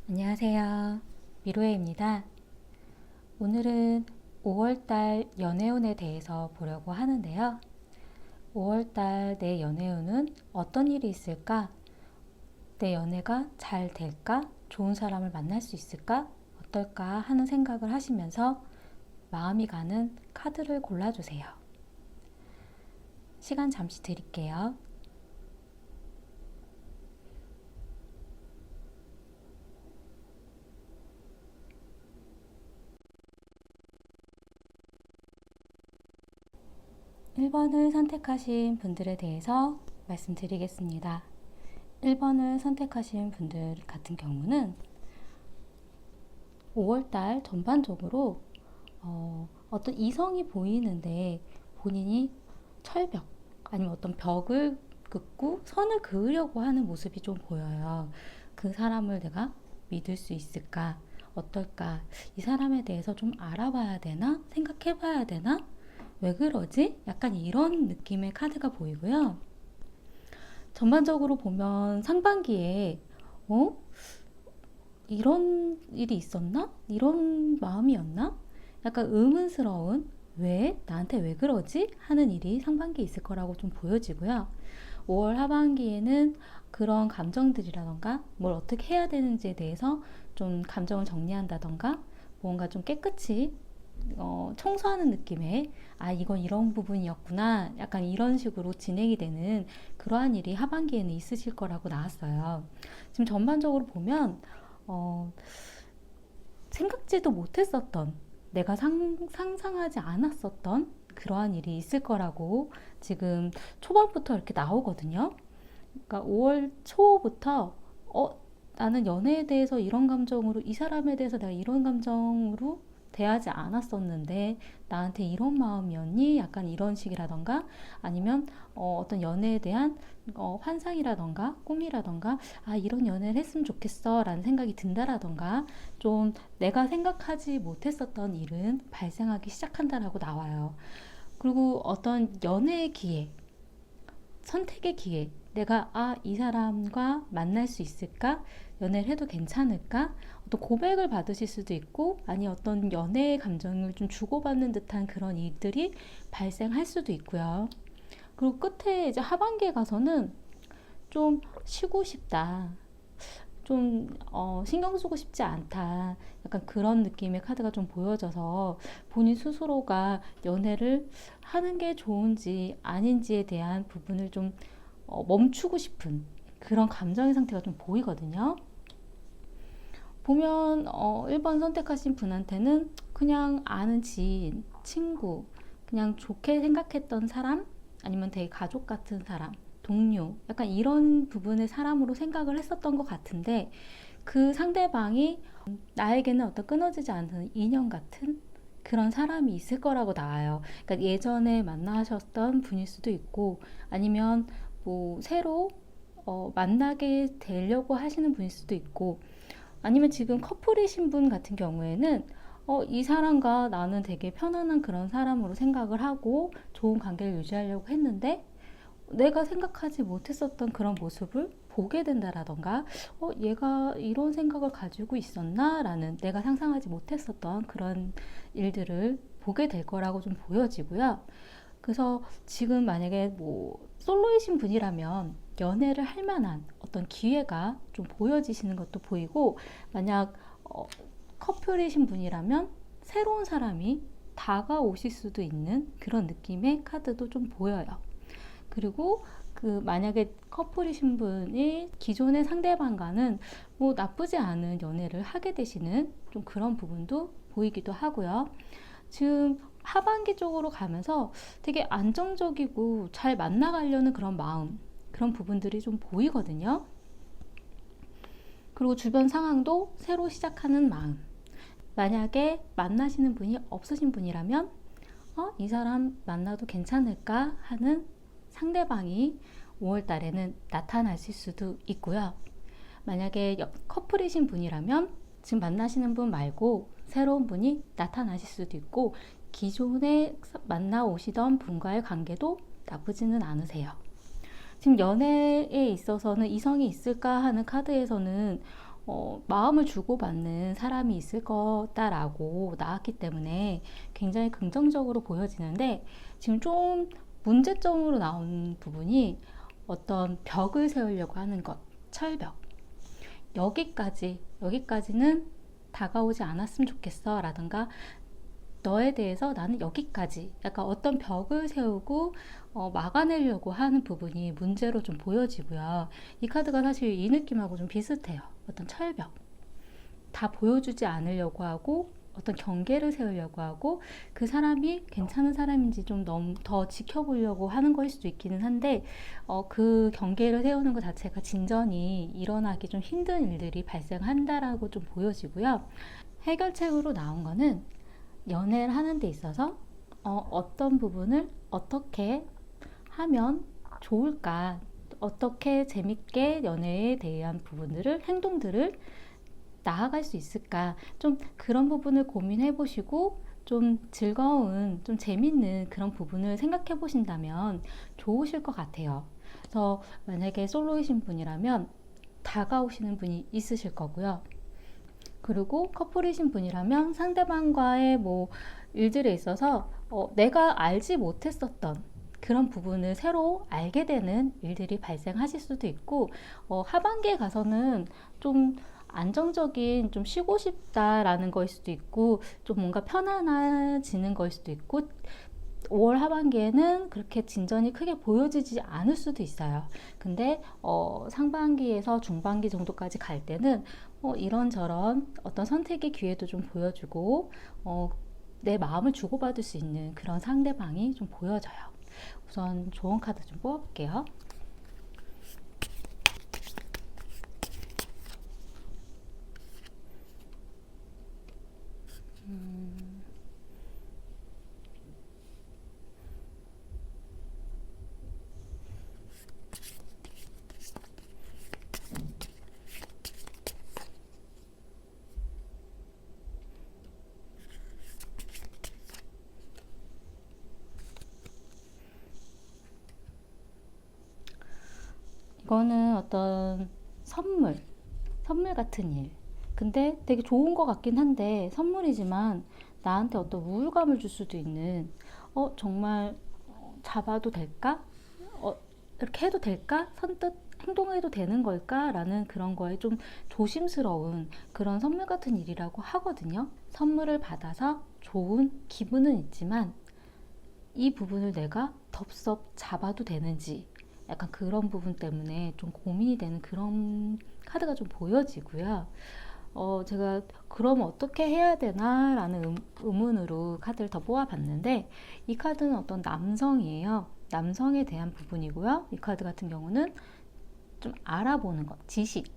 안녕하세요. 미로에입니다. 오늘은 5월달 연애운에 대해서 보려고 하는데요. 5월달 내 연애운은 어떤 일이 있을까? 내 연애가 잘 될까? 좋은 사람을 만날 수 있을까? 어떨까? 하는 생각을 하시면서 마음이 가는 카드를 골라주세요. 시간 잠시 드릴게요. 1번을 선택하신 분들에 대해서 말씀드리겠습니다. 1번을 선택하신 분들 같은 경우는 5월달 전반적으로 어떤 이성이 보이는데 본인이 철벽 아니면 어떤 벽을 긋고 선을 그으려고 하는 모습이 좀 보여요. 그 사람을 내가 믿을 수 있을까? 어떨까? 이 사람에 대해서 좀 알아봐야 되나? 생각해 봐야 되나? 왜 그러지? 약간 이런 느낌의 카드가 보이고요. 전반적으로 보면 상반기에 어? 이런 일이 있었나? 이런 마음이었나? 약간 의문스러운 왜? 나한테 왜 그러지? 하는 일이 상반기에 있을 거라고 좀 보여지고요. 5월 하반기에는 그런 감정들이라던가 뭘 어떻게 해야 되는지에 대해서 좀 감정을 정리한다던가 뭔가 좀 깨끗이 청소하는 느낌의 이건 이런 부분이었구나 약간 이런 식으로 진행이 되는 그러한 일이 하반기에는 있으실 거라고 나왔어요. 지금 전반적으로 보면 어, 생각지도 못했었던 내가 상상하지 않았었던 그러한 일이 있을 거라고 지금 초반부터 이렇게 나오거든요. 그러니까 5월 초부터 나는 연애에 대해서 이런 감정으로 이 사람에 대해서 내가 이런 감정으로 대하지 않았었는데 나한테 이런 마음이었니? 약간 이런 식이라던가 아니면 어떤 연애에 대한 환상이라던가 꿈이라던가 이런 연애를 했으면 좋겠어 라는 생각이 든다라던가 좀 내가 생각하지 못했었던 일은 발생하기 시작한다라고 나와요. 그리고 어떤 연애의 기회, 선택의 기회, 내가 이 사람과 만날 수 있을까? 연애를 해도 괜찮을까? 어떤 고백을 받으실 수도 있고 아니 어떤 연애의 감정을 좀 주고받는 듯한 그런 일들이 발생할 수도 있고요. 그리고 끝에 이제 하반기에 가서는 좀 쉬고 싶다. 좀 신경 쓰고 싶지 않다. 약간 그런 느낌의 카드가 좀 보여져서 본인 스스로가 연애를 하는 게 좋은지 아닌지에 대한 부분을 좀 멈추고 싶은 그런 감정의 상태가 좀 보이거든요. 보면 1번 선택하신 분한테는 그냥 아는 지인, 친구, 그냥 좋게 생각했던 사람 아니면 되게 가족 같은 사람, 동료 약간 이런 부분의 사람으로 생각을 했었던 것 같은데 그 상대방이 나에게는 어떤 끊어지지 않는 인연 같은 그런 사람이 있을 거라고 나와요. 그러니까 예전에 만나셨던 분일 수도 있고 아니면 뭐 새로 만나게 되려고 하시는 분일 수도 있고 아니면 지금 커플이신 분 같은 경우에는 이 사람과 나는 되게 편안한 그런 사람으로 생각을 하고 좋은 관계를 유지하려고 했는데 내가 생각하지 못했었던 그런 모습을 보게 된다라던가 얘가 이런 생각을 가지고 있었나? 라는 내가 상상하지 못했었던 그런 일들을 보게 될 거라고 좀 보여지고요. 그래서 지금 만약에 뭐 솔로이신 분이라면 연애를 할 만한 어떤 기회가 좀 보여지시는 것도 보이고 만약 커플이신 분이라면 새로운 사람이 다가오실 수도 있는 그런 느낌의 카드도 좀 보여요. 그리고 그 만약에 커플이신 분이 기존의 상대방과는 뭐 나쁘지 않은 연애를 하게 되시는 좀 그런 부분도 보이기도 하고요. 지금 하반기 쪽으로 가면서 되게 안정적이고 잘 만나가려는 그런 마음, 그런 부분들이 좀 보이거든요. 그리고 주변 상황도 새로 시작하는 마음. 만약에 만나시는 분이 없으신 분이라면 이 사람 만나도 괜찮을까 하는 상대방이 5월 달에는 나타나실 수도 있고요. 만약에 커플이신 분이라면 지금 만나시는 분 말고 새로운 분이 나타나실 수도 있고 기존에 만나 오시던 분과의 관계도 나쁘지는 않으세요. 지금 연애에 있어서는 이성이 있을까 하는 카드에서는 마음을 주고받는 사람이 있을 거다라고 나왔기 때문에 굉장히 긍정적으로 보여지는데, 지금 좀 문제점으로 나온 부분이 어떤 벽을 세우려고 하는 것, 철벽. 여기까지는 다가오지 않았으면 좋겠어 라든가, 너에 대해서 나는 여기까지, 약간 어떤 벽을 세우고 막아내려고 하는 부분이 문제로 좀 보여지고요. 이 카드가 사실 이 느낌하고 좀 비슷해요. 어떤 철벽, 다 보여주지 않으려고 하고 어떤 경계를 세우려고 하고, 그 사람이 괜찮은 사람인지 좀 너무 더 지켜보려고 하는 거일 수도 있기는 한데, 그 경계를 세우는 것 자체가 진전이 일어나기 좀 힘든 일들이 발생한다라고 좀 보여지고요. 해결책으로 나온 거는, 연애를 하는 데 있어서 어떤 부분을 어떻게 하면 좋을까, 어떻게 재밌게 연애에 대한 부분들을, 행동들을 나아갈 수 있을까, 좀 그런 부분을 고민해 보시고 좀 즐거운, 좀 재밌는 그런 부분을 생각해 보신다면 좋으실 것 같아요. 그래서 만약에 솔로이신 분이라면 다가오시는 분이 있으실 거고요. 그리고 커플이신 분이라면 상대방과의 뭐 일들에 있어서 내가 알지 못했었던 그런 부분을 새로 알게 되는 일들이 발생하실 수도 있고, 하반기에 가서는 좀 안정적인, 좀 쉬고 싶다라는 거일 수도 있고, 좀 뭔가 편안해지는 거일 수도 있고, 5월 하반기에는 그렇게 진전이 크게 보여지지 않을 수도 있어요. 근데 상반기에서 중반기 정도까지 갈 때는 이런저런 어떤 선택의 기회도 좀 보여주고, 내 마음을 주고받을 수 있는 그런 상대방이 좀 보여져요. 우선 좋은 카드 좀 뽑아볼게요. 이거는 어떤 선물 같은 일. 근데 되게 좋은 것 같긴 한데, 선물이지만 나한테 어떤 우울감을 줄 수도 있는, 정말 잡아도 될까? 이렇게 해도 될까? 선뜻 행동해도 되는 걸까? 라는 그런 거에 좀 조심스러운 그런 선물 같은 일이라고 하거든요. 선물을 받아서 좋은 기분은 있지만, 이 부분을 내가 덥석 잡아도 되는지, 약간 그런 부분 때문에 좀 고민이 되는 그런 카드가 좀 보여지고요. 제가 그럼 어떻게 해야 되나 라는 의문으로 카드를 더 뽑아봤는데, 이 카드는 어떤 남성이에요. 남성에 대한 부분이고요. 이 카드 같은 경우는 좀 알아보는 것, 지식,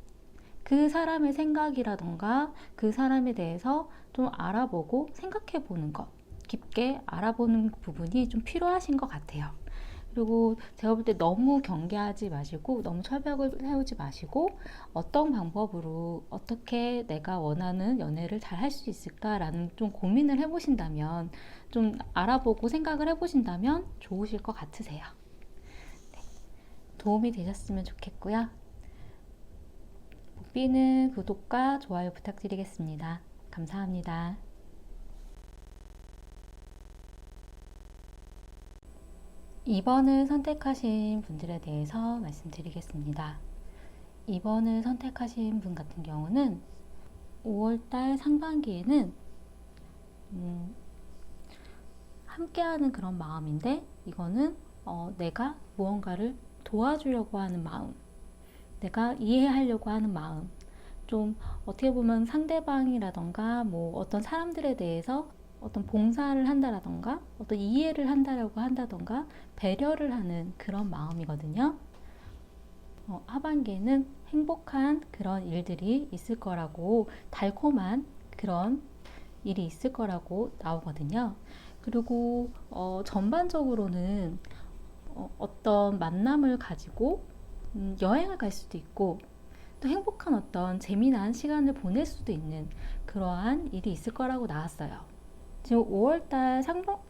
그 사람의 생각이라던가 그 사람에 대해서 좀 알아보고 생각해 보는 것, 깊게 알아보는 부분이 좀 필요하신 것 같아요. 그리고 제가 볼 때 너무 경계하지 마시고, 너무 철벽을 세우지 마시고, 어떤 방법으로 어떻게 내가 원하는 연애를 잘 할 수 있을까라는 좀 고민을 해보신다면, 좀 알아보고 생각을 해보신다면 좋으실 것 같으세요. 네, 도움이 되셨으면 좋겠고요. 복비는 구독과 좋아요 부탁드리겠습니다. 감사합니다. 이번을 선택하신 분들에 대해서 말씀드리겠습니다. 2번을 선택하신 분 같은 경우는 5월달 상반기에는 함께하는 그런 마음인데, 이거는 내가 무언가를 도와주려고 하는 마음, 내가 이해하려고 하는 마음, 좀 어떻게 보면 상대방이라던가 뭐 어떤 사람들에 대해서 어떤 봉사를 한다라던가 어떤 이해를 한다라고 한다던가 배려를 하는 그런 마음이거든요. 하반기에는 행복한 그런 일들이 있을 거라고, 달콤한 그런 일이 있을 거라고 나오거든요. 그리고 전반적으로는 어떤 만남을 가지고 여행을 갈 수도 있고, 또 행복한 어떤 재미난 시간을 보낼 수도 있는 그러한 일이 있을 거라고 나왔어요. 지금 5월달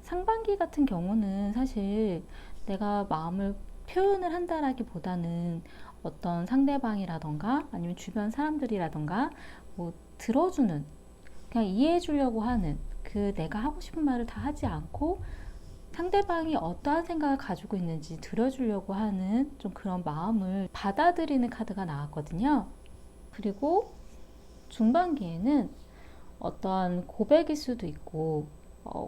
상반기 같은 경우는 사실 내가 마음을 표현을 한다라기보다는 어떤 상대방이라던가 아니면 주변 사람들이라던가 뭐 들어주는, 그냥 이해해 주려고 하는, 그 내가 하고 싶은 말을 다 하지 않고 상대방이 어떠한 생각을 가지고 있는지 들어주려고 하는 좀 그런 마음을 받아들이는 카드가 나왔거든요. 그리고 중반기에는 어떠한 고백일 수도 있고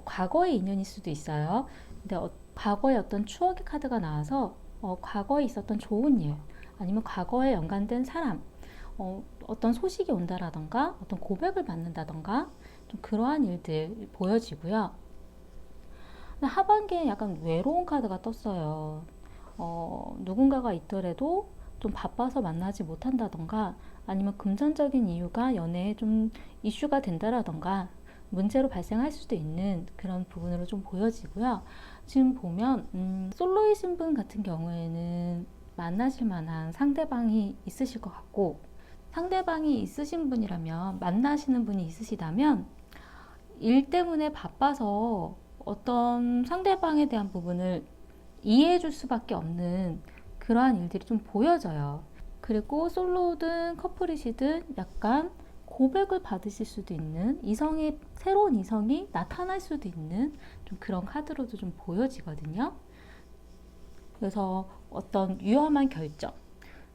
과거의 인연일 수도 있어요. 근데 과거의 어떤 추억의 카드가 나와서 과거에 있었던 좋은 일 아니면 과거에 연관된 사람, 어떤 소식이 온다라던가 어떤 고백을 받는다던가 좀 그러한 일들 보여지고요. 하반기에 약간 외로운 카드가 떴어요. 누군가가 있더라도 좀 바빠서 만나지 못한다던가 아니면 금전적인 이유가 연애에 좀 이슈가 된다라던가 문제로 발생할 수도 있는 그런 부분으로 좀 보여지고요. 지금 보면 솔로이신 분 같은 경우에는 만나실 만한 상대방이 있으실 것 같고, 상대방이 있으신 분이라면, 만나시는 분이 있으시다면 일 때문에 바빠서 어떤 상대방에 대한 부분을 이해해 줄 수밖에 없는 그러한 일들이 좀 보여져요. 그리고 솔로든 커플이시든 약간 고백을 받으실 수도 있는, 새로운 이성이 나타날 수도 있는 좀 그런 카드로도 좀 보여지거든요. 그래서 어떤 위험한 결정,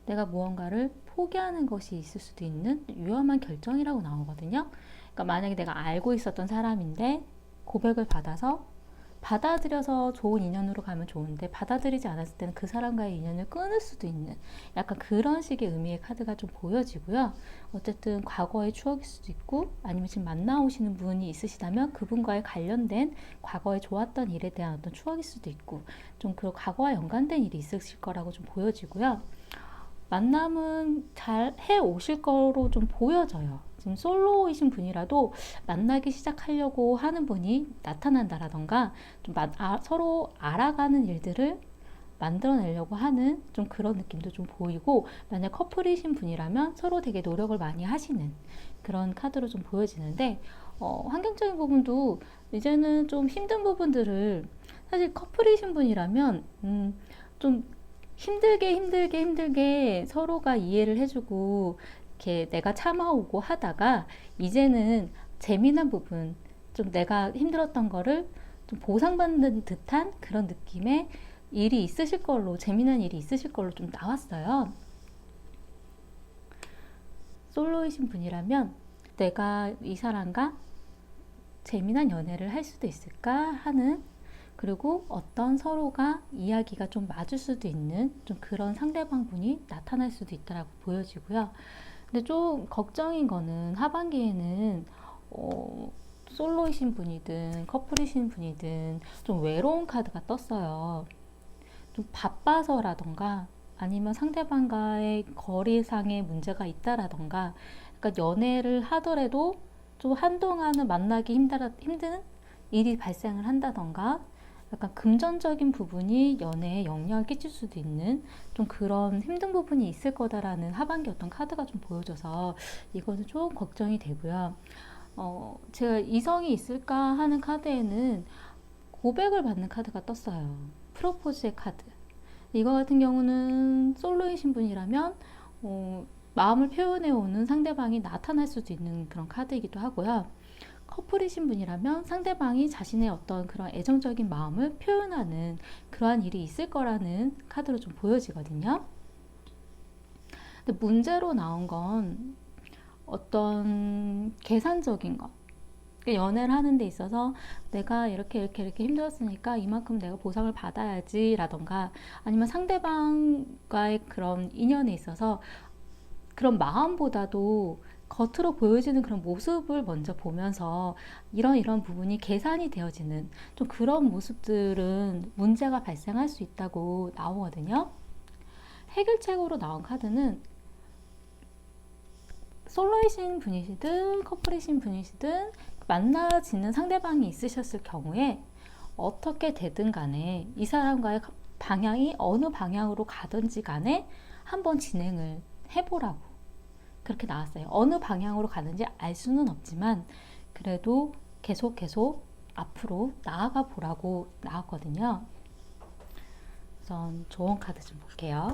내가 무언가를 포기하는 것이 있을 수도 있는 위험한 결정이라고 나오거든요. 그러니까 만약에 내가 알고 있었던 사람인데 고백을 받아서 받아들여서 좋은 인연으로 가면 좋은데 받아들이지 않았을 때는 그 사람과의 인연을 끊을 수도 있는 약간 그런 식의 의미의 카드가 좀 보여지고요. 어쨌든 과거의 추억일 수도 있고 아니면 지금 만나오시는 분이 있으시다면 그분과의 관련된 과거에 좋았던 일에 대한 어떤 추억일 수도 있고 좀 그 과거와 연관된 일이 있으실 거라고 좀 보여지고요. 만남은 잘 해 오실 거로 좀 보여져요. 지금 솔로이신 분이라도 만나기 시작하려고 하는 분이 나타난다라던가 좀 서로 알아가는 일들을 만들어내려고 하는 좀 그런 느낌도 좀 보이고, 만약 커플이신 분이라면 서로 되게 노력을 많이 하시는 그런 카드로 좀 보여지는데, 환경적인 부분도 이제는 좀 힘든 부분들을, 사실 커플이신 분이라면 좀 힘들게 서로가 이해를 해주고 이렇게 내가 참아오고 하다가 이제는 재미난 부분, 좀 내가 힘들었던 거를 좀 보상받는 듯한 그런 느낌의 일이 있으실 걸로, 재미난 일이 있으실 걸로 좀 나왔어요. 솔로이신 분이라면 내가 이 사람과 재미난 연애를 할 수도 있을까 하는, 그리고 어떤 서로가 이야기가 좀 맞을 수도 있는 좀 그런 상대방 분이 나타날 수도 있다라고 보여지고요. 근데 좀 걱정인 거는 하반기에는 솔로이신 분이든 커플이신 분이든 좀 외로운 카드가 떴어요. 좀 바빠서라던가 아니면 상대방과의 거리상의 문제가 있다라던가, 그러니까 연애를 하더라도 좀 한동안은 만나기 힘든 일이 발생을 한다던가, 약간 금전적인 부분이 연애에 영향을 끼칠 수도 있는 좀 그런 힘든 부분이 있을 거다라는 하반기 어떤 카드가 좀 보여져서 이거는 좀 걱정이 되고요. 제가 이성이 있을까 하는 카드에는 고백을 받는 카드가 떴어요. 프로포즈의 카드. 이거 같은 경우는 솔로이신 분이라면 마음을 표현해 오는 상대방이 나타날 수도 있는 그런 카드이기도 하고요. 커플이신 분이라면 상대방이 자신의 어떤 그런 애정적인 마음을 표현하는 그러한 일이 있을 거라는 카드로 좀 보여지거든요. 근데 문제로 나온 건 어떤 계산적인 것. 연애를 하는 데 있어서 내가 이렇게 힘들었으니까 이만큼 내가 보상을 받아야지 라던가, 아니면 상대방과의 그런 인연에 있어서 그런 마음보다도 겉으로 보여지는 그런 모습을 먼저 보면서 이런 부분이 계산이 되어지는 좀 그런 모습들은 문제가 발생할 수 있다고 나오거든요. 해결책으로 나온 카드는 솔로이신 분이시든 커플이신 분이시든 만나지는 상대방이 있으셨을 경우에 어떻게 되든 간에 이 사람과의 방향이 어느 방향으로 가든지 간에 한번 진행을 해보라고 그렇게 나왔어요. 어느 방향으로 가는지 알 수는 없지만 그래도 계속 앞으로 나아가 보라고 나왔거든요. 우선 좋은 카드 좀 볼게요.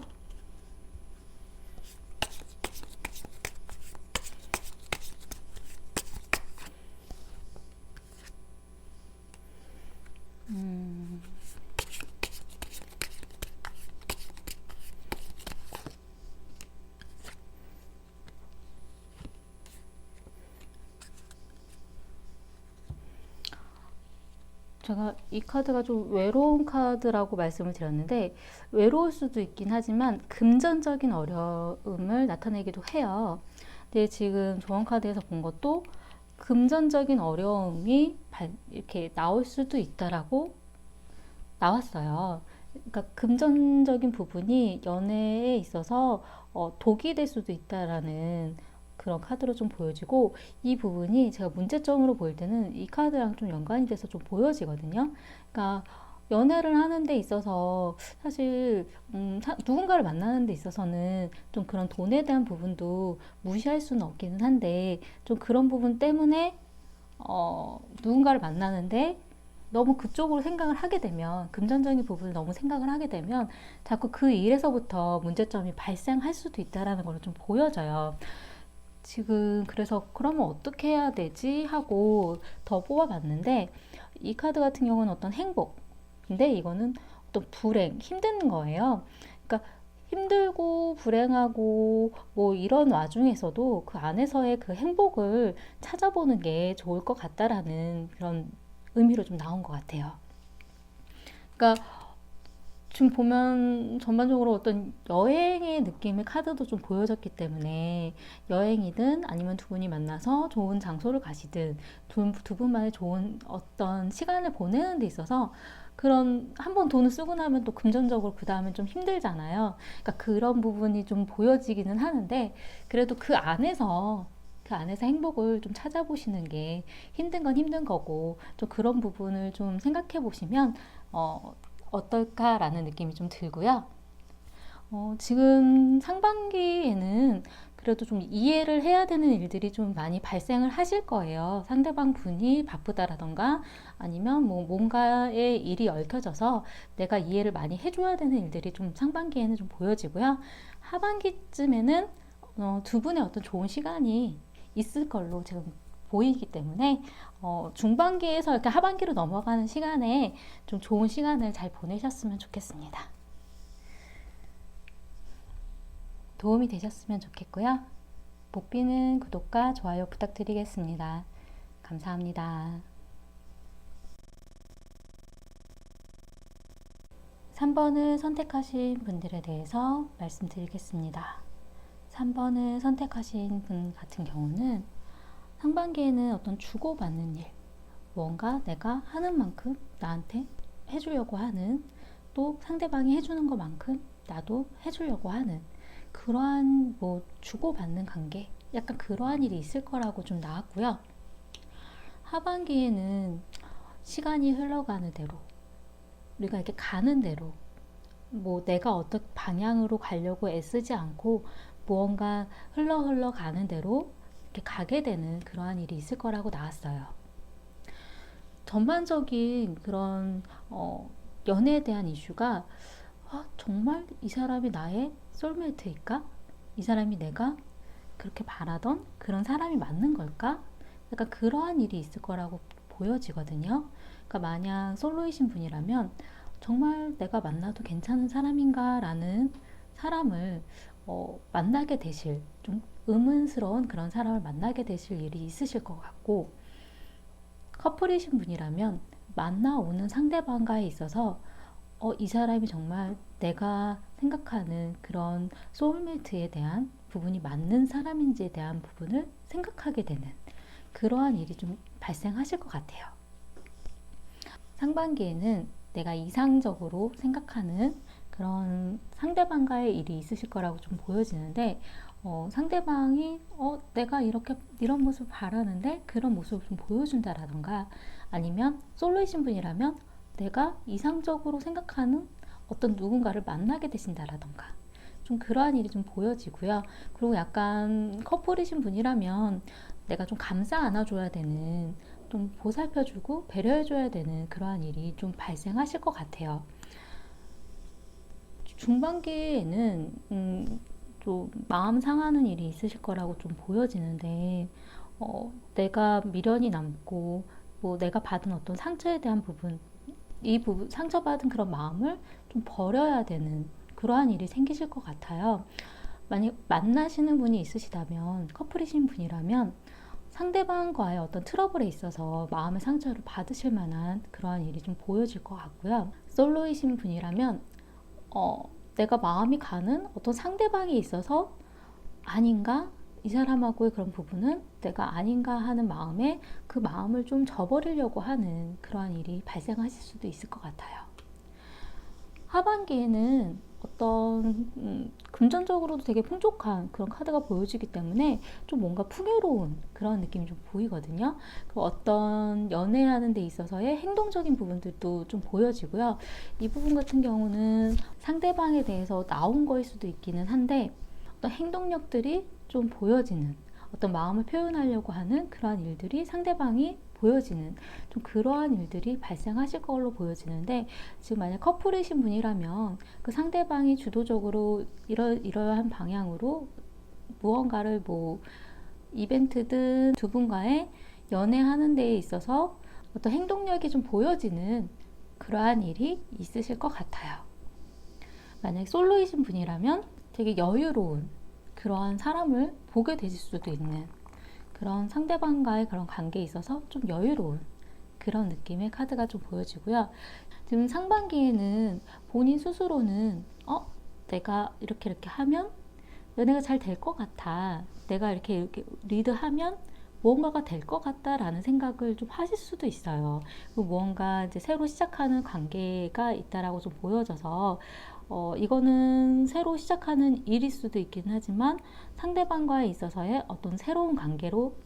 제가 이 카드가 좀 외로운 카드라고 말씀을 드렸는데, 외로울 수도 있긴 하지만 금전적인 어려움을 나타내기도 해요. 근데 지금 조언 카드에서 본 것도 금전적인 어려움이 이렇게 나올 수도 있다라고 나왔어요. 그러니까 금전적인 부분이 연애에 있어서 독이 될 수도 있다라는 그런 카드로 좀 보여지고, 이 부분이 제가 문제점으로 보일 때는 이 카드랑 좀 연관이 돼서 좀 보여지거든요. 그러니까 연애를 하는 데 있어서 사실 누군가를 만나는 데 있어서는 좀 그런 돈에 대한 부분도 무시할 수는 없기는 한데, 좀 그런 부분 때문에 누군가를 만나는데 너무 그쪽으로 생각을 하게 되면, 금전적인 부분을 너무 생각을 하게 되면 자꾸 그 일에서부터 문제점이 발생할 수도 있다라는 걸 좀 보여져요. 지금 그래서 그러면 어떻게 해야 되지 하고 더 뽑아봤는데, 이 카드 같은 경우는 어떤 행복, 근데 이거는 어떤 불행, 힘든 거예요. 그러니까 힘들고 불행하고 뭐 이런 와중에서도 그 안에서의 그 행복을 찾아보는 게 좋을 것 같다라는 그런 의미로 좀 나온 것 같아요. 그러니까 지금 보면 전반적으로 어떤 여행의 느낌의 카드도 좀 보여졌기 때문에, 여행이든 아니면 두 분이 만나서 좋은 장소를 가시든 두 분만의 좋은 어떤 시간을 보내는 데 있어서, 그런 한 번 돈을 쓰고 나면 또 금전적으로 그 다음엔 좀 힘들잖아요. 그러니까 그런 부분이 좀 보여지기는 하는데, 그래도 그 안에서 행복을 좀 찾아보시는 게, 힘든 건 힘든 거고 좀 그런 부분을 좀 생각해 보시면 어떨까라는 느낌이 좀 들고요. 지금 상반기에는 그래도 좀 이해를 해야 되는 일들이 좀 많이 발생을 하실 거예요. 상대방 분이 바쁘다라던가, 아니면 뭐 뭔가의 일이 얽혀져서 내가 이해를 많이 해줘야 되는 일들이 좀 상반기에는 좀 보여지고요. 하반기쯤에는 두 분의 어떤 좋은 시간이 있을 걸로 지금 보이기 때문에, 중반기에서 이렇게 하반기로 넘어가는 시간에 좀 좋은 시간을 잘 보내셨으면 좋겠습니다. 도움이 되셨으면 좋겠고요. 복비는 구독과 좋아요 부탁드리겠습니다. 감사합니다. 3번을 선택하신 분들에 대해서 말씀드리겠습니다. 3번을 선택하신 분 같은 경우는 상반기에는 어떤 주고받는 일, 뭔가 내가 하는 만큼 나한테 해주려고 하는, 또 상대방이 해주는 것만큼 나도 해주려고 하는 그러한 뭐 주고받는 관계, 약간 그러한 일이 있을 거라고 좀 나왔고요. 하반기에는 시간이 흘러가는 대로, 우리가 이렇게 가는 대로, 뭐 내가 어떤 방향으로 가려고 애쓰지 않고 무언가 흘러 가는 대로 이렇게 가게 되는 그러한 일이 있을 거라고 나왔어요. 전반적인 그런 연애에 대한 이슈가, 정말 이 사람이 나의 소울메이트일까? 이 사람이 내가 그렇게 바라던 그런 사람이 맞는 걸까? 약간 그러한 일이 있을 거라고 보여지거든요. 그러니까 만약 솔로이신 분이라면 정말 내가 만나도 괜찮은 사람인가 라는 사람을 만나게 되실, 좀 의문스러운 그런 사람을 만나게 되실 일이 있으실 것 같고, 커플이신 분이라면 만나오는 상대방과에 있어서 이 사람이 정말 내가 생각하는 그런 소울메이트에 대한 부분이 맞는 사람인지에 대한 부분을 생각하게 되는 그러한 일이 좀 발생하실 것 같아요. 상반기에는 내가 이상적으로 생각하는 그런 상대방과의 일이 있으실 거라고 좀 보여지는데, 상대방이 내가 이런 모습을 바라는데 그런 모습을 좀 보여준다라던가, 아니면 솔로이신 분이라면 내가 이상적으로 생각하는 어떤 누군가를 만나게 되신다라던가, 좀 그러한 일이 좀 보여지고요. 그리고 약간 커플이신 분이라면 내가 좀 감싸 안아줘야 되는, 좀 보살펴주고 배려해줘야 되는 그러한 일이 좀 발생하실 것 같아요. 중반기에는 좀 마음 상하는 일이 있으실 거라고 좀 보여지는데, 내가 미련이 남고 뭐 내가 받은 어떤 상처에 대한 부분, 이 부분, 상처받은 그런 마음을 좀 버려야 되는 그러한 일이 생기실 것 같아요. 만약 만나시는 분이 있으시다면, 커플이신 분이라면 상대방과의 어떤 트러블에 있어서 마음의 상처를 받으실 만한 그러한 일이 좀 보여질 것 같고요. 솔로이신 분이라면 내가 마음이 가는 어떤 상대방이 있어서 아닌가? 이 사람하고의 그런 부분은 내가 아닌가 하는 마음에 그 마음을 좀 저버리려고 하는 그러한 일이 발생하실 수도 있을 것 같아요. 하반기에는 어떤 금전적으로도 되게 풍족한 그런 카드가 보여지기 때문에 좀 뭔가 풍요로운 그런 느낌이 좀 보이거든요. 어떤 연애하는 데 있어서의 행동적인 부분들도 좀 보여지고요. 이 부분 같은 경우는 상대방에 대해서 나온 거일 수도 있기는 한데 어떤 행동력들이 좀 보여지는 어떤 마음을 표현하려고 하는 그러한 일들이 상대방이 보여지는 좀 그러한 일들이 발생하실 걸로 보여지는데, 지금 만약 커플이신 분이라면 그 상대방이 주도적으로 이러한 방향으로 무언가를 뭐 이벤트든 두 분과의 연애하는 데에 있어서 어떤 행동력이 좀 보여지는 그러한 일이 있으실 것 같아요. 만약 솔로이신 분이라면 되게 여유로운 그러한 사람을 보게 되실 수도 있는, 그런 상대방과의 그런 관계에 있어서 좀 여유로운 그런 느낌의 카드가 좀 보여지고요. 지금 상반기에는 본인 스스로는 내가 이렇게 하면 연애가 잘 될 것 같아, 내가 이렇게 리드하면 무언가가 될 것 같다라는 생각을 좀 하실 수도 있어요. 무언가 이제 새로 시작하는 관계가 있다라고 좀 보여져서 이거는 새로 시작하는 일일 수도 있긴 하지만 상대방과에 있어서의 어떤 새로운 관계로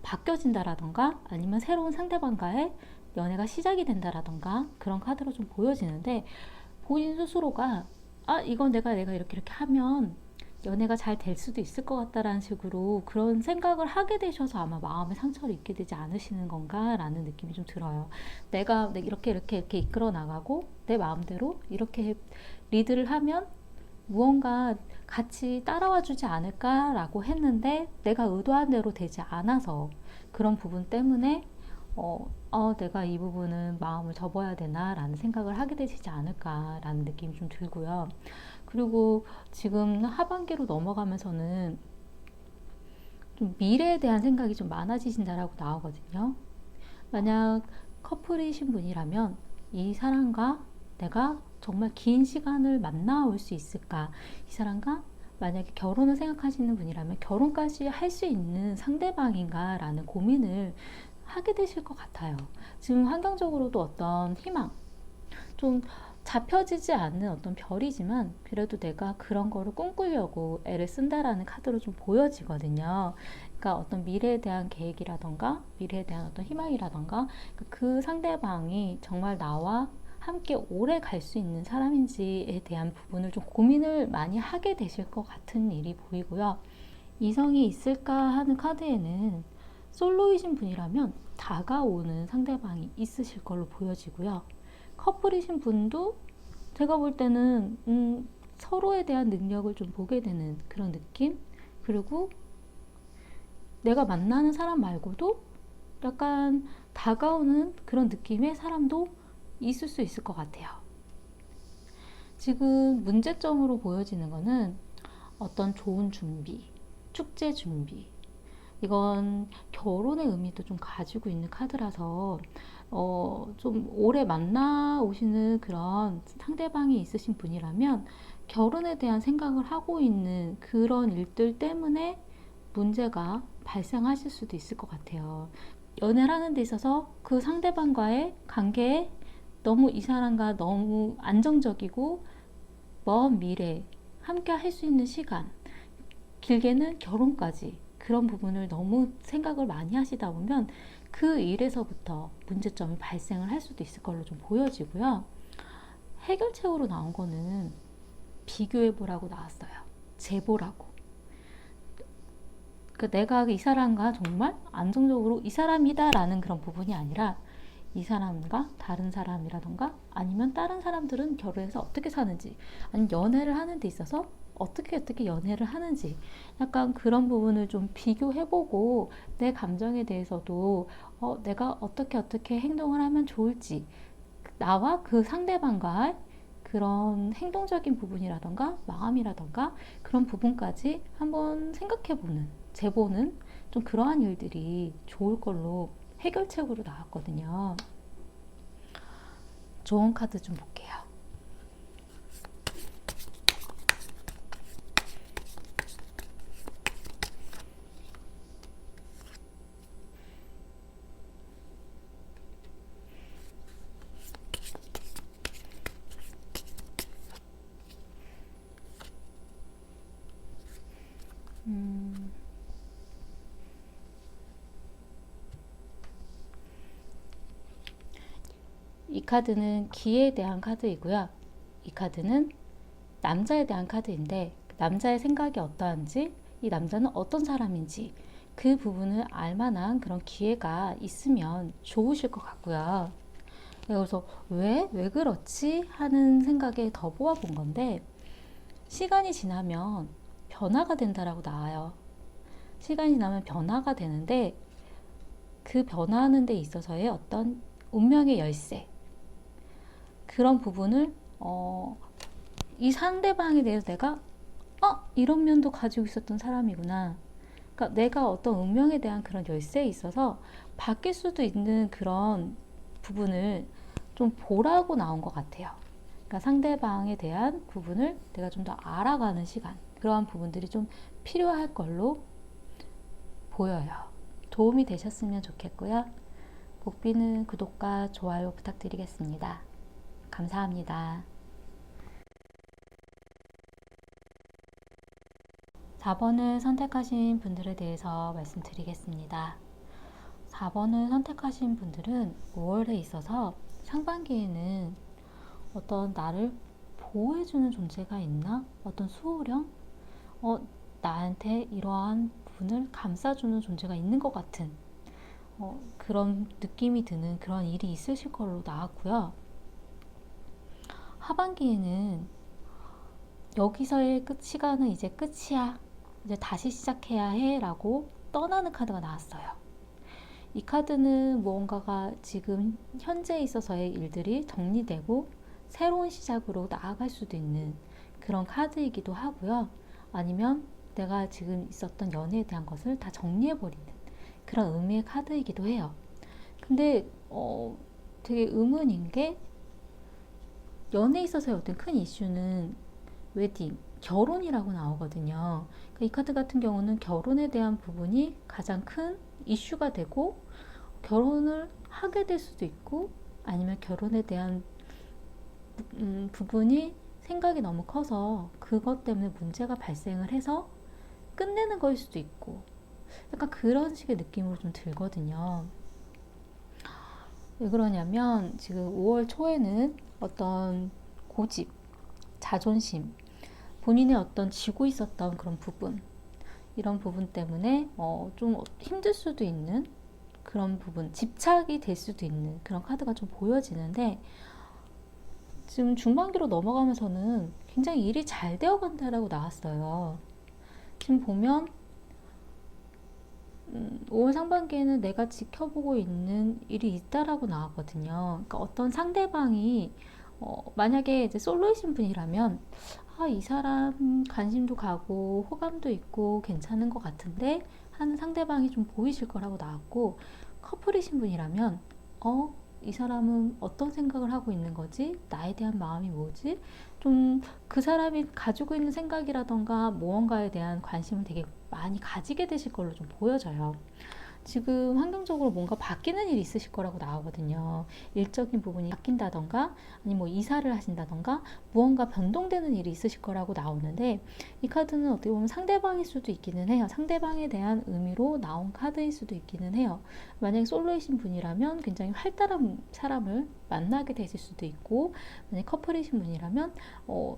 바뀌어진다라던가 아니면 새로운 상대방과의 연애가 시작이 된다라던가 그런 카드로 좀 보여지는데, 본인 스스로가 이건 내가 이렇게 하면 연애가 잘 될 수도 있을 것 같다라는 식으로 그런 생각을 하게 되셔서 아마 마음의 상처를 입게 되지 않으시는 건가 라는 느낌이 좀 들어요. 내가 이렇게 이끌어 나가고 내 마음대로 이렇게 리드를 하면 무언가 같이 따라와 주지 않을까라고 했는데 내가 의도한 대로 되지 않아서 그런 부분 때문에 내가 이 부분은 마음을 접어야 되나라는 생각을 하게 되시지 않을까라는 느낌이 좀 들고요. 그리고 지금 하반기로 넘어가면서는 좀 미래에 대한 생각이 좀 많아지신다라고 나오거든요. 만약 커플이신 분이라면 이 사람과 내가 정말 긴 시간을 만나올 수 있을까? 이 사람과 만약에 결혼을 생각하시는 분이라면 결혼까지 할 수 있는 상대방인가? 라는 고민을 하게 되실 것 같아요. 지금 환경적으로도 어떤 희망, 좀 잡혀지지 않는 어떤 별이지만 그래도 내가 그런 거를 꿈꾸려고 애를 쓴다라는 카드로 좀 보여지거든요. 그러니까 어떤 미래에 대한 계획이라던가 미래에 대한 어떤 희망이라던가 그 상대방이 정말 나와 함께 오래 갈 수 있는 사람인지에 대한 부분을 좀 고민을 많이 하게 되실 것 같은 일이 보이고요. 이성이 있을까 하는 카드에는 솔로이신 분이라면 다가오는 상대방이 있으실 걸로 보여지고요. 커플이신 분도 제가 볼 때는 서로에 대한 능력을 좀 보게 되는 그런 느낌? 그리고 내가 만나는 사람 말고도 약간 다가오는 그런 느낌의 사람도 있을 수 있을 것 같아요. 지금 문제점으로 보여지는 거는 어떤 좋은 준비, 축제 준비, 이건 결혼의 의미도 좀 가지고 있는 카드라서 좀 오래 만나오시는 그런 상대방이 있으신 분이라면 결혼에 대한 생각을 하고 있는 그런 일들 때문에 문제가 발생하실 수도 있을 것 같아요. 연애를 하는 데 있어서 그 상대방과의 관계에 너무 이 사람과 너무 안정적이고 먼 미래 함께 할 수 있는 시간, 길게는 결혼까지 그런 부분을 너무 생각을 많이 하시다 보면 그 일에서부터 문제점이 발생을 할 수도 있을 걸로 좀 보여지고요. 해결책으로 나온 거는 비교해보라고 나왔어요. 재보라고. 그러니까 내가 이 사람과 정말 안정적으로 이 사람이다라는 그런 부분이 아니라 이 사람과 다른 사람이라던가 아니면 다른 사람들은 결혼해서 어떻게 사는지, 아니면 연애를 하는 데 있어서 어떻게 연애를 하는지 약간 그런 부분을 좀 비교해보고 내 감정에 대해서도 내가 어떻게 행동을 하면 좋을지, 나와 그 상대방과 그런 행동적인 부분이라던가 마음이라던가 그런 부분까지 한번 생각해보는 제보는 좀 그러한 일들이 좋을 걸로 해결책으로 나왔거든요. 좋은 카드 좀 볼게요. 이 카드는 기회에 대한 카드이고요. 이 카드는 남자에 대한 카드인데 남자의 생각이 어떠한지, 이 남자는 어떤 사람인지 그 부분을 알만한 그런 기회가 있으면 좋으실 것 같고요. 그래서 왜 그렇지 하는 생각에 더 뽑아본 건데, 시간이 지나면 변화가 된다라고 나와요. 시간이 지나면 변화가 되는데 그 변화하는 데 있어서의 어떤 운명의 열쇠, 그런 부분을 이 상대방에 대해서 내가 이런 면도 가지고 있었던 사람이구나. 그러니까 내가 어떤 운명에 대한 그런 열쇠에 있어서 바뀔 수도 있는 그런 부분을 좀 보라고 나온 것 같아요. 그러니까 상대방에 대한 부분을 내가 좀 더 알아가는 시간, 그러한 부분들이 좀 필요할 걸로 보여요. 도움이 되셨으면 좋겠고요. 복비는 구독과 좋아요 부탁드리겠습니다. 감사합니다. 4번을 선택하신 분들에 대해서 말씀드리겠습니다. 4번을 선택하신 분들은 5월에 있어서 상반기에는 어떤 나를 보호해주는 존재가 있나? 어떤 수호령? 나한테 이러한 부분을 감싸주는 존재가 있는 것 같은 그런 느낌이 드는 그런 일이 있으실 걸로 나왔고요. 하반기에는 여기서의 시간은 이제 끝이야. 이제 다시 시작해야 해 라고 떠나는 카드가 나왔어요. 이 카드는 무언가가 지금 현재에 있어서의 일들이 정리되고 새로운 시작으로 나아갈 수도 있는 그런 카드이기도 하고요. 아니면 내가 지금 있었던 연애에 대한 것을 다 정리해버리는 그런 의미의 카드이기도 해요. 근데 되게 의문인 게, 연애에 있어서의 어떤 큰 이슈는 웨딩, 결혼이라고 나오거든요. 그러니까 이 카드 같은 경우는 결혼에 대한 부분이 가장 큰 이슈가 되고 결혼을 하게 될 수도 있고, 아니면 결혼에 대한 부분이 생각이 너무 커서 그것 때문에 문제가 발생을 해서 끝내는 거일 수도 있고, 약간 그런 식의 느낌으로 좀 들거든요. 왜 그러냐면 지금 5월 초에는 어떤 고집, 자존심, 본인의 어떤 쥐고 있었던 그런 부분, 이런 부분 때문에 좀 힘들 수도 있는 그런 부분, 집착이 될 수도 있는 그런 카드가 좀 보여지는데, 지금 중반기로 넘어가면서는 굉장히 일이 잘 되어 간다라고 나왔어요. 지금 보면 5월 상반기에는 내가 지켜보고 있는 일이 있다라고 나왔거든요. 그러니까 어떤 상대방이 만약에 이제 솔로이신 분이라면 이 사람 관심도 가고 호감도 있고 괜찮은 것 같은데 하는 상대방이 좀 보이실 거라고 나왔고, 커플이신 분이라면 이 사람은 어떤 생각을 하고 있는 거지? 나에 대한 마음이 뭐지? 좀 그 사람이 가지고 있는 생각이라던가 무언가에 대한 관심을 되게 많이 가지게 되실 걸로 좀 보여져요. 지금 환경적으로 뭔가 바뀌는 일이 있으실 거라고 나오거든요. 일적인 부분이 바뀐다던가, 아니면 뭐 이사를 하신다던가, 무언가 변동되는 일이 있으실 거라고 나오는데, 이 카드는 어떻게 보면 상대방일 수도 있기는 해요. 상대방에 대한 의미로 나온 카드일 수도 있기는 해요. 만약에 솔로이신 분이라면 굉장히 활달한 사람을 만나게 되실 수도 있고, 만약에 커플이신 분이라면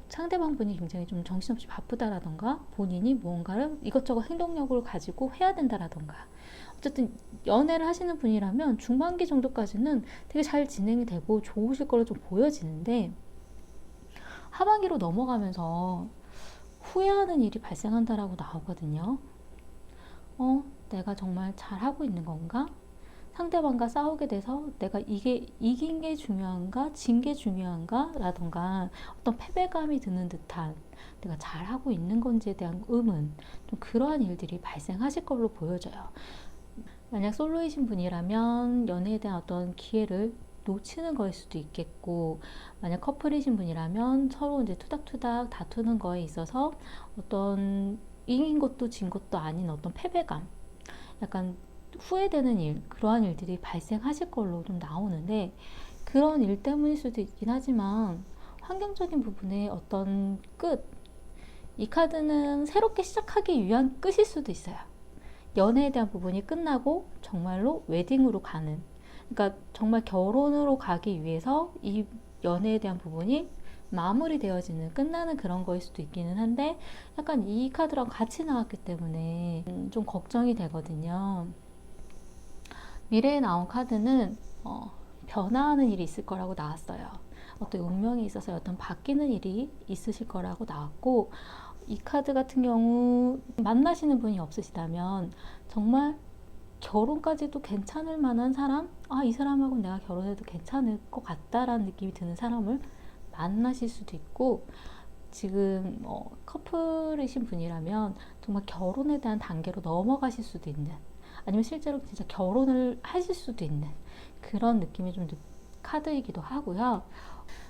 상대방 분이 굉장히 좀 정신없이 바쁘다라던가, 본인이 무언가를 이것저것 행동력을 가지고 해야 된다라던가, 어쨌든 연애를 하시는 분이라면 중반기 정도까지는 되게 잘 진행이 되고 좋으실 걸로 좀 보여지는데, 하반기로 넘어가면서 후회하는 일이 발생한다라고 나오거든요. 내가 정말 잘하고 있는 건가? 상대방과 싸우게 돼서 내가 이게 이긴 게 중요한가, 진 게 중요한가 라던가 어떤 패배감이 드는 듯한 내가 잘하고 있는 건지에 대한 의문, 좀 그러한 일들이 발생하실 걸로 보여져요. 만약 솔로이신 분이라면 연애에 대한 어떤 기회를 놓치는 거일 수도 있겠고, 만약 커플이신 분이라면 서로 이제 투닥투닥 다투는 거에 있어서 어떤 이긴 것도 진 것도 아닌 어떤 패배감, 약간 후회되는 일, 그러한 일들이 발생하실 걸로 좀 나오는데, 그런 일 때문일 수도 있긴 하지만 환경적인 부분의 어떤 끝, 이 카드는 새롭게 시작하기 위한 끝일 수도 있어요. 연애에 대한 부분이 끝나고 정말로 웨딩으로 가는, 그러니까 정말 결혼으로 가기 위해서 이 연애에 대한 부분이 마무리되어지는, 끝나는 그런 거일 수도 있기는 한데, 약간 이 카드랑 같이 나왔기 때문에 좀 걱정이 되거든요. 미래에 나온 카드는 변화하는 일이 있을 거라고 나왔어요. 어떤 운명에 있어서 어떤 바뀌는 일이 있으실 거라고 나왔고, 이 카드 같은 경우 만나시는 분이 없으시다면 정말 결혼까지도 괜찮을 만한 사람, 이 사람하고 내가 결혼해도 괜찮을 것 같다라는 느낌이 드는 사람을 만나실 수도 있고, 지금 커플이신 분이라면 정말 결혼에 대한 단계로 넘어가실 수도 있는, 아니면 실제로 진짜 결혼을 하실 수도 있는 그런 느낌이 좀 카드이기도 하고요.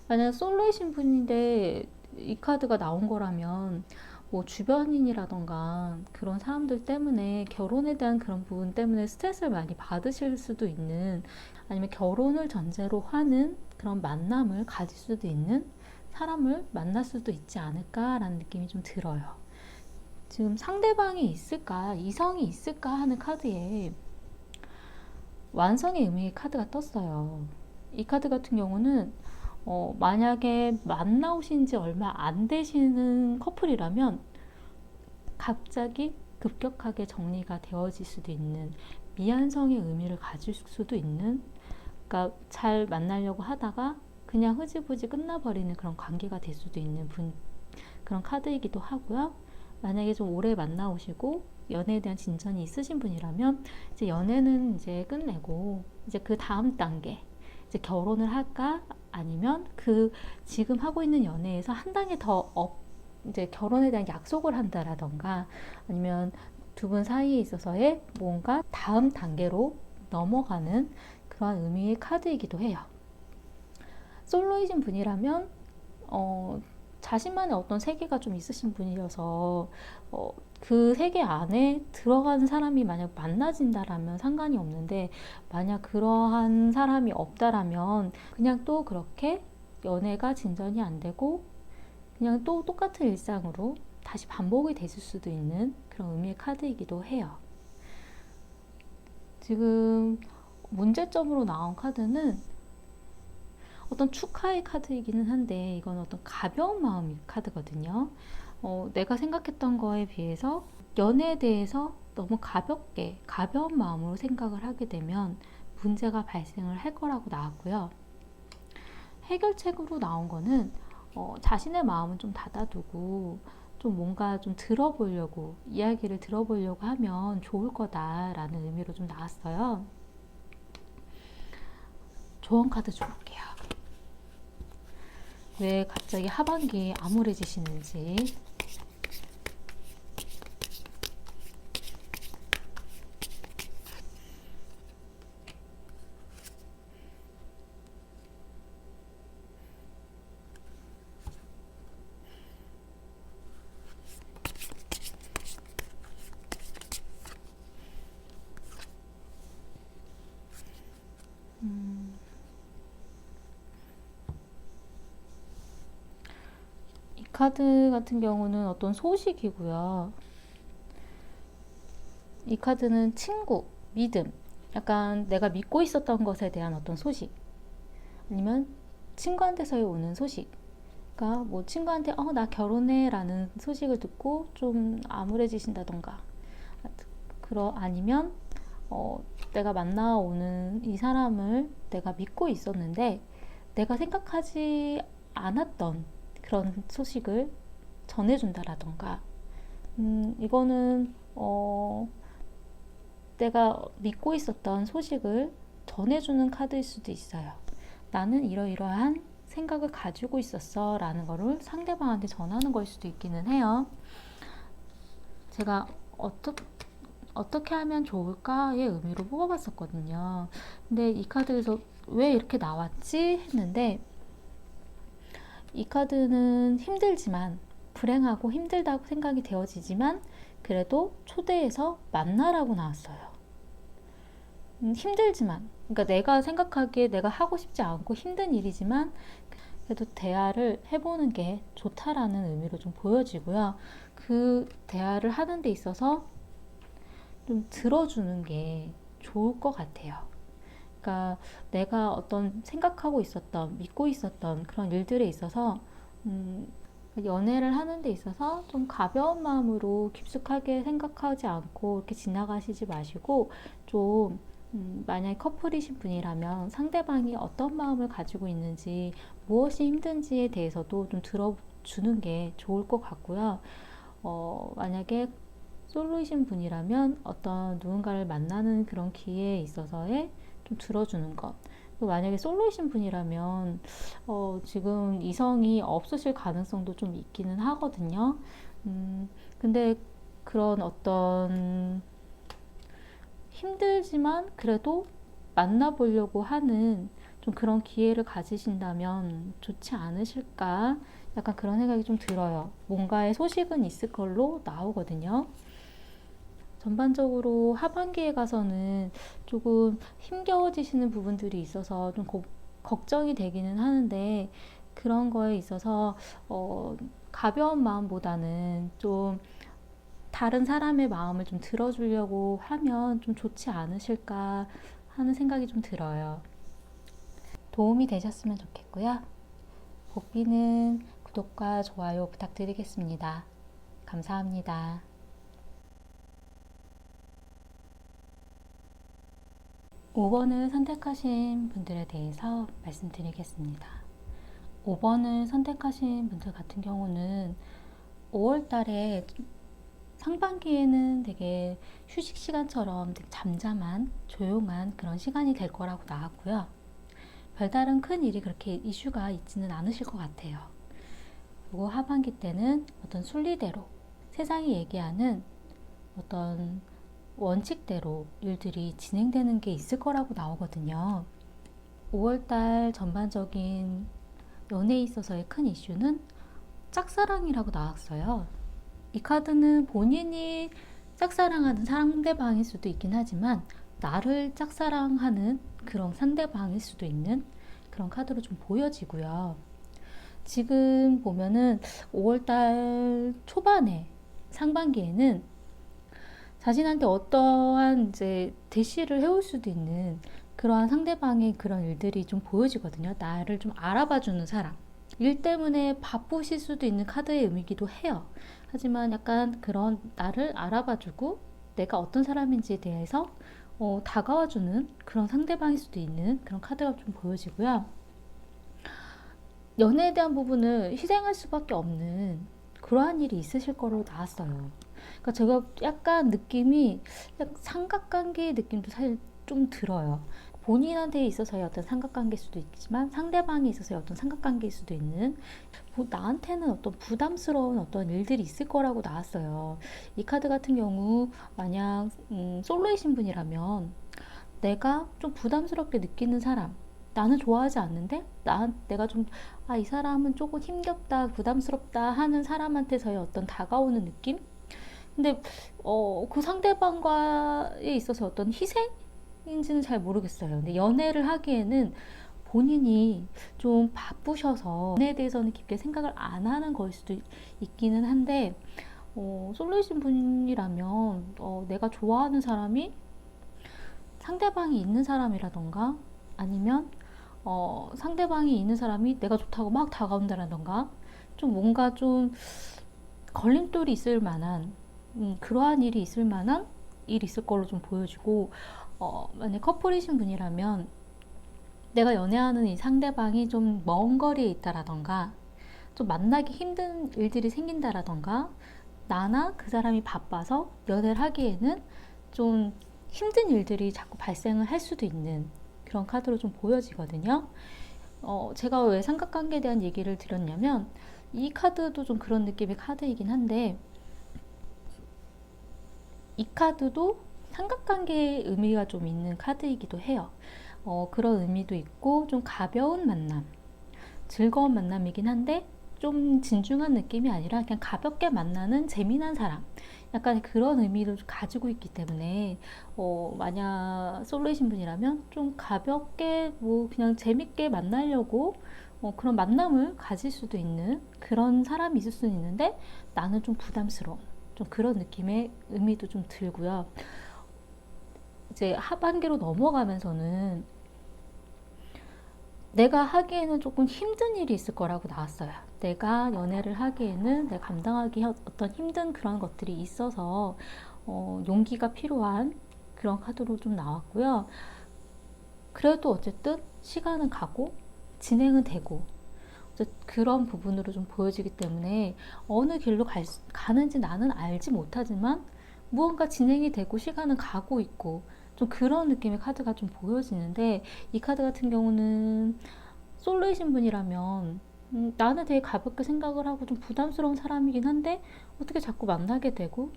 만약 솔로이신 분인데 이 카드가 나온 거라면 뭐 주변인이라던가 그런 사람들 때문에, 결혼에 대한 그런 부분 때문에 스트레스를 많이 받으실 수도 있는, 아니면 결혼을 전제로 하는 그런 만남을 가질 수도 있는 사람을 만날 수도 있지 않을까라는 느낌이 좀 들어요. 지금 상대방이 있을까, 이성이 있을까 하는 카드에 완성의 의미의 카드가 떴어요. 이 카드 같은 경우는 만약에 만나오신 지 얼마 안 되시는 커플이라면 갑자기 급격하게 정리가 되어질 수도 있는, 미완성의 의미를 가질 수도 있는, 그러니까 잘 만나려고 하다가 그냥 흐지부지 끝나버리는 그런 관계가 될 수도 있는 그런 카드이기도 하고요. 만약에 좀 오래 만나오시고 연애에 대한 진전이 있으신 분이라면 이제 연애는 이제 끝내고 이제 그 다음 단계, 이제 결혼을 할까, 아니면 그 지금 하고 있는 연애에서 한 단계 더 이제 결혼에 대한 약속을 한다라던가, 아니면 두 분 사이에 있어서의 뭔가 다음 단계로 넘어가는 그런 의미의 카드이기도 해요. 솔로이신 분이라면 자신만의 어떤 세계가 좀 있으신 분이어서 그 세계 안에 들어가는 사람이 만약 만나진다라면 상관이 없는데, 만약 그러한 사람이 없다라면 그냥 또 그렇게 연애가 진전이 안 되고 그냥 또 똑같은 일상으로 다시 반복이 됐을 수도 있는 그런 의미의 카드이기도 해요. 지금 문제점으로 나온 카드는 어떤 축하의 카드이기는 한데, 이건 어떤 가벼운 마음의 카드거든요. 내가 생각했던 거에 비해서 연애에 대해서 너무 가볍게, 가벼운 마음으로 생각을 하게 되면 문제가 발생을 할 거라고 나왔고요. 해결책으로 나온 거는 자신의 마음은 좀 닫아두고 좀 뭔가 좀 들어보려고, 이야기를 들어보려고 하면 좋을 거다라는 의미로 좀 나왔어요. 조언 카드 줄게요. 왜 갑자기 하반기에 암울해지시는지. 이 카드 같은 경우는 어떤 소식이고요. 이 카드는 친구, 믿음, 약간 내가 믿고 있었던 것에 대한 어떤 소식, 아니면 친구한테서 오는 소식. 그러니까 뭐 친구한테 나 결혼해 라는 소식을 듣고 좀 암울해지신다던가, 아니면 내가 만나오는 이 사람을 내가 믿고 있었는데 내가 생각하지 않았던 그런 소식을 전해준다라던가, 이거는 내가 믿고 있었던 소식을 전해주는 카드일 수도 있어요. 나는 이러이러한 생각을 가지고 있었어 라는 거를 상대방한테 전하는 걸 수도 있기는 해요. 제가 어떻게 하면 좋을까의 의미로 뽑아봤었거든요. 근데 이 카드에서 왜 이렇게 나왔지 했는데, 이 카드는 힘들지만, 불행하고 힘들다고 생각이 되어지지만 그래도 초대해서 만나라고 나왔어요. 힘들지만, 그러니까 내가 생각하기에 내가 하고 싶지 않고 힘든 일이지만 그래도 대화를 해보는 게 좋다라는 의미로 좀 보여지고요. 그 대화를 하는 데 있어서 좀 들어주는 게 좋을 것 같아요. 그러니까 내가 어떤 생각하고 있었던, 믿고 있었던 그런 일들에 있어서 연애를 하는 데 있어서 좀 가벼운 마음으로 깊숙하게 생각하지 않고 이렇게 지나가시지 마시고, 좀 만약에 커플이신 분이라면 상대방이 어떤 마음을 가지고 있는지, 무엇이 힘든지에 대해서도 좀 들어주는 게 좋을 것 같고요. 만약에 솔로이신 분이라면 어떤 누군가를 만나는 그런 기회에 있어서의 좀 들어주는 것. 만약에 솔로이신 분이라면 지금 이성이 없으실 가능성도 좀 있기는 하거든요. 근데 그런 어떤 힘들지만 그래도 만나보려고 하는 좀 그런 기회를 가지신다면 좋지 않으실까? 약간 그런 생각이 좀 들어요. 뭔가의 소식은 있을 걸로 나오거든요. 전반적으로 하반기에 가서는 조금 힘겨워지시는 부분들이 있어서 좀 걱정이 되기는 하는데, 그런 거에 있어서 가벼운 마음보다는 좀 다른 사람의 마음을 좀 들어주려고 하면 좀 좋지 않으실까 하는 생각이 좀 들어요. 도움이 되셨으면 좋겠고요. 복귀는 구독과 좋아요 부탁드리겠습니다. 감사합니다. 5번을 선택하신 분들에 대해서 말씀드리겠습니다. 5번을 선택하신 분들 같은 경우는 5월 달에 상반기에는 되게 휴식 시간처럼 되게 잠잠한, 조용한 그런 시간이 될 거라고 나왔고요. 별다른 큰 일이 그렇게 이슈가 있지는 않으실 것 같아요. 그리고 하반기 때는 어떤 순리대로 세상이 얘기하는 어떤 원칙대로 일들이 진행되는 게 있을 거라고 나오거든요. 5월달 전반적인 연애에 있어서의 큰 이슈는 짝사랑이라고 나왔어요. 이 카드는 본인이 짝사랑하는 상대방일 수도 있긴 하지만 나를 짝사랑하는 그런 상대방일 수도 있는 그런 카드로 좀 보여지고요. 지금 보면은 5월달 초반에 상반기에는 자신한테 어떠한 이제 대시를 해올 수도 있는 그러한 상대방의 그런 일들이 좀 보여지거든요. 나를 좀 알아봐주는 사람. 일 때문에 바쁘실 수도 있는 카드의 의미이기도 해요. 하지만 약간 그런 나를 알아봐주고 내가 어떤 사람인지에 대해서 다가와주는 그런 상대방일 수도 있는 그런 카드가 좀 보여지고요. 연애에 대한 부분을 희생할 수밖에 없는 그러한 일이 있으실 거로 나왔어요. 그러니까 제가 약간 느낌이 삼각관계의 느낌도 사실 좀 들어요. 본인한테 있어서의 어떤 삼각관계일 수도 있지만 상대방에 있어서의 어떤 삼각관계일 수도 있는, 나한테는 어떤 부담스러운 어떤 일들이 있을 거라고 나왔어요. 이 카드 같은 경우 만약 솔로이신 분이라면 내가 좀 부담스럽게 느끼는 사람, 나는 좋아하지 않는데 내가 좀 이 사람은 조금 힘겹다, 부담스럽다 하는 사람한테서의 어떤 다가오는 느낌? 근데 그 상대방과에 있어서 어떤 희생인지는 잘 모르겠어요. 근데 연애를 하기에는 본인이 좀 바쁘셔서 연애에 대해서는 깊게 생각을 안 하는 걸 수도 있기는 한데, 솔로이신 분이라면 내가 좋아하는 사람이 상대방이 있는 사람이라던가, 아니면 상대방이 있는 사람이 내가 좋다고 막 다가온다라던가, 좀 뭔가 좀 걸림돌이 있을 만한 그러한 일이 있을 만한 일이 있을 걸로 좀 보여지고, 만약 커플이신 분이라면 내가 연애하는 이 상대방이 좀 먼 거리에 있다라던가, 좀 만나기 힘든 일들이 생긴다라던가, 나나 그 사람이 바빠서 연애를 하기에는 좀 힘든 일들이 자꾸 발생을 할 수도 있는 그런 카드로 좀 보여지거든요. 제가 왜 삼각관계에 대한 얘기를 드렸냐면 이 카드도 좀 그런 느낌의 카드이긴 한데 이 카드도 삼각관계의 의미가 좀 있는 카드이기도 해요. 그런 의미도 있고 좀 가벼운 만남, 즐거운 만남이긴 한데 좀 진중한 느낌이 아니라 그냥 가볍게 만나는 재미난 사람, 약간 그런 의미를 가지고 있기 때문에 만약 솔로이신 분이라면 좀 가볍게 뭐 그냥 재밌게 만나려고 그런 만남을 가질 수도 있는 그런 사람이 있을 수는 있는데 나는 좀 부담스러운 좀 그런 느낌의 의미도 좀 들고요. 이제 하반기로 넘어가면서는 내가 하기에는 조금 힘든 일이 있을 거라고 나왔어요. 내가 연애를 하기에는 내가 감당하기 어떤 힘든 그런 것들이 있어서 용기가 필요한 그런 카드로 좀 나왔고요. 그래도 어쨌든 시간은 가고 진행은 되고 그런 부분으로 좀 보여지기 때문에 어느 길로 가는지 나는 알지 못하지만 무언가 진행이 되고 시간은 가고 있고 좀 그런 느낌의 카드가 좀 보여지는데 이 카드 같은 경우는 솔로이신 분이라면 나는 되게 가볍게 생각을 하고 좀 부담스러운 사람이긴 한데 어떻게 자꾸 만나게 되고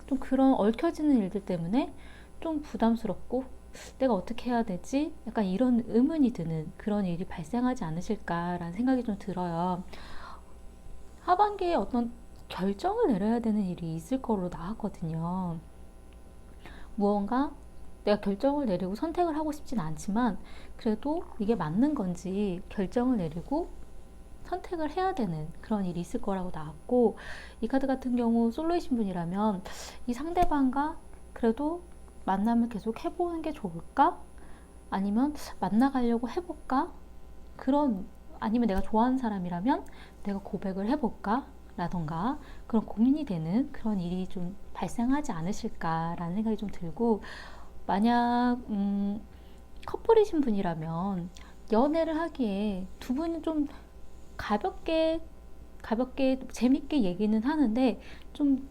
좀 그런 얽혀지는 일들 때문에 좀 부담스럽고 내가 어떻게 해야 되지? 약간 이런 의문이 드는 그런 일이 발생하지 않으실까라는 생각이 좀 들어요. 하반기에 어떤 결정을 내려야 되는 일이 있을 거로 나왔거든요. 무언가 내가 결정을 내리고 선택을 하고 싶진 않지만 그래도 이게 맞는 건지 결정을 내리고 선택을 해야 되는 그런 일이 있을 거라고 나왔고 이 카드 같은 경우 솔로이신 분이라면 이 상대방과 그래도 만남을 계속 해보는 게 좋을까? 아니면 만나가려고 해볼까? 그런 아니면 내가 좋아하는 사람이라면 내가 고백을 해볼까? 라던가 그런 고민이 되는 그런 일이 좀 발생하지 않으실까라는 생각이 좀 들고 만약 커플이신 분이라면 연애를 하기에 두 분이 좀 가볍게 재밌게 얘기는 하는데 좀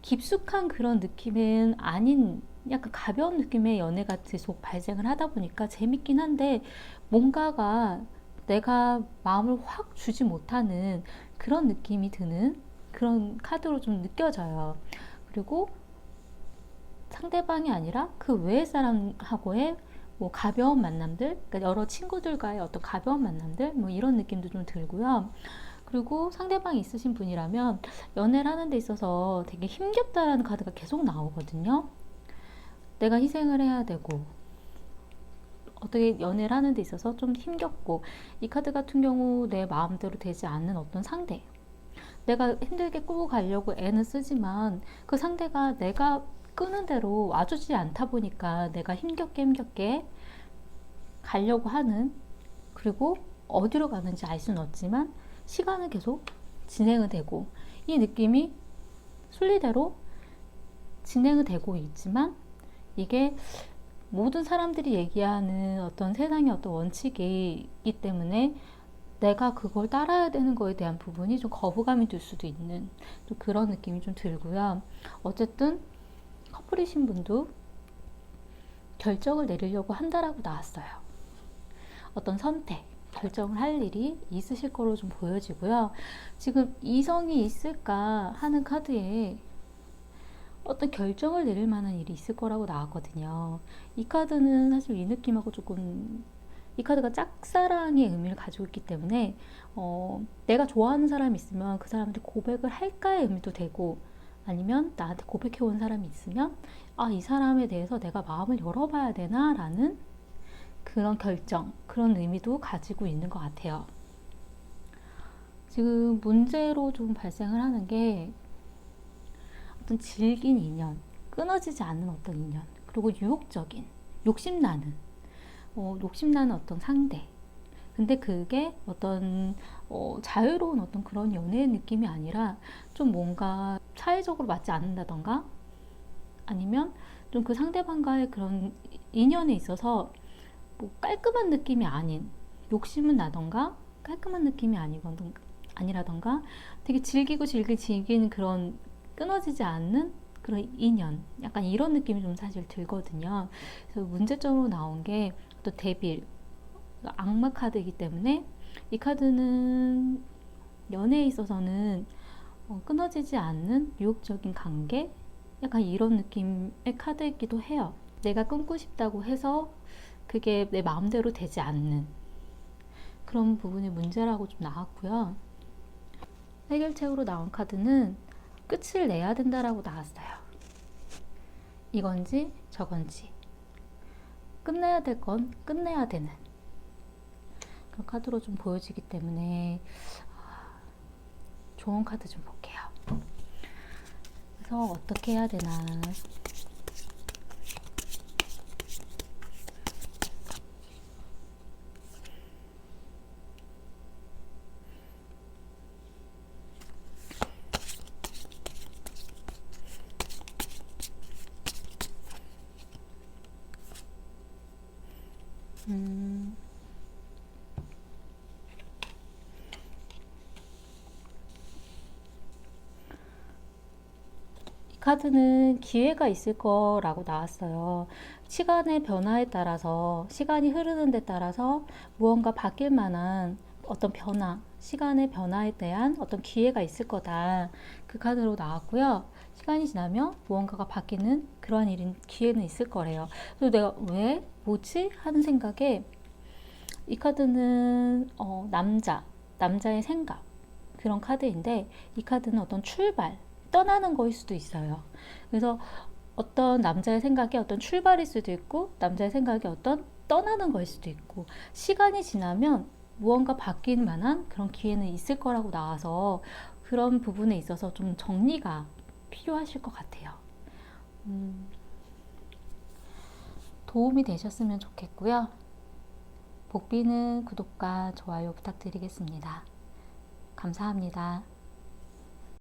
깊숙한 그런 느낌은 아닌 약간 가벼운 느낌의 연애가 계속 발생을 하다 보니까 재밌긴 한데 뭔가가 내가 마음을 확 주지 못하는 그런 느낌이 드는 그런 카드로 좀 느껴져요. 그리고 상대방이 아니라 그 외의 사람하고의 뭐 가벼운 만남들, 그러니까 여러 친구들과의 어떤 가벼운 만남들, 뭐 이런 느낌도 좀 들고요. 그리고 상대방이 있으신 분이라면 연애를 하는 데 있어서 되게 힘겹다라는 카드가 계속 나오거든요. 내가 희생을 해야 되고 어떻게 연애를 하는 데 있어서 좀 힘겹고 이 카드 같은 경우 내 마음대로 되지 않는 어떤 상대 내가 힘들게 끌고 가려고 애는 쓰지만 그 상대가 내가 끄는 대로 와주지 않다 보니까 내가 힘겹게 가려고 하는 그리고 어디로 가는지 알 수는 없지만 시간은 계속 진행은 되고 이 느낌이 순리대로 진행은 되고 있지만 이게 모든 사람들이 얘기하는 어떤 세상의 어떤 원칙이 있기 때문에 내가 그걸 따라야 되는 거에 대한 부분이 좀 거부감이 들 수도 있는 좀 그런 느낌이 좀 들고요. 어쨌든 커플이신 분도 결정을 내리려고 한다라고 나왔어요. 어떤 선택, 결정을 할 일이 있으실 거로 좀 보여지고요. 지금 이성이 있을까 하는 카드에 어떤 결정을 내릴 만한 일이 있을 거라고 나왔거든요. 이 카드는 사실 이 느낌하고 조금 이 카드가 짝사랑의 의미를 가지고 있기 때문에 내가 좋아하는 사람이 있으면 그 사람한테 고백을 할까의 의미도 되고 아니면 나한테 고백해온 사람이 있으면 이 사람에 대해서 내가 마음을 열어봐야 되나 라는 그런 결정, 그런 의미도 가지고 있는 것 같아요. 지금 문제로 좀 발생을 하는 게 어떤 질긴 인연, 끊어지지 않는 어떤 인연, 그리고 유혹적인, 욕심나는 어떤 상대. 근데 그게 어떤 자유로운 어떤 그런 연애의 느낌이 아니라 좀 뭔가 사회적으로 맞지 않는다던가 아니면 좀 그 상대방과의 그런 인연에 있어서 뭐 깔끔한 느낌이 아닌 욕심은 나던가 깔끔한 느낌이 아니라던가 되게 즐기는 그런 끊어지지 않는 그런 인연, 약간 이런 느낌이 좀 사실 들거든요. 그래서 문제점으로 나온 게 또 데빌, 악마 카드이기 때문에 이 카드는 연애에 있어서는 끊어지지 않는 유혹적인 관계? 약간 이런 느낌의 카드이기도 해요. 내가 끊고 싶다고 해서 그게 내 마음대로 되지 않는 그런 부분이 문제라고 좀 나왔고요. 해결책으로 나온 카드는 끝을 내야 된다라고 나왔어요. 이건지 저건지 끝내야 될 건 끝내야 되는 그런 카드로 좀 보여지기 때문에 좋은 카드 좀 볼게요. 그래서 어떻게 해야 되나. 이 카드는 기회가 있을 거라고 나왔어요. 시간의 변화에 따라서, 시간이 흐르는 데 따라서 무언가 바뀔 만한 어떤 변화, 시간의 변화에 대한 어떤 기회가 있을 거다. 그 카드로 나왔고요. 시간이 지나면 무언가가 바뀌는 그러한 기회는 있을 거래요. 그래서 내가 왜? 뭐지? 하는 생각에 이 카드는 남자의 생각 그런 카드인데 이 카드는 어떤 출발, 떠나는 거일 수도 있어요. 그래서 어떤 남자의 생각이 어떤 출발일 수도 있고 남자의 생각이 어떤 떠나는 거일 수도 있고 시간이 지나면 무언가 바뀔 만한 그런 기회는 있을 거라고 나와서 그런 부분에 있어서 좀 정리가 필요하실 것 같아요. 도움이 되셨으면 좋겠고요. 복비는 구독과 좋아요 부탁드리겠습니다. 감사합니다.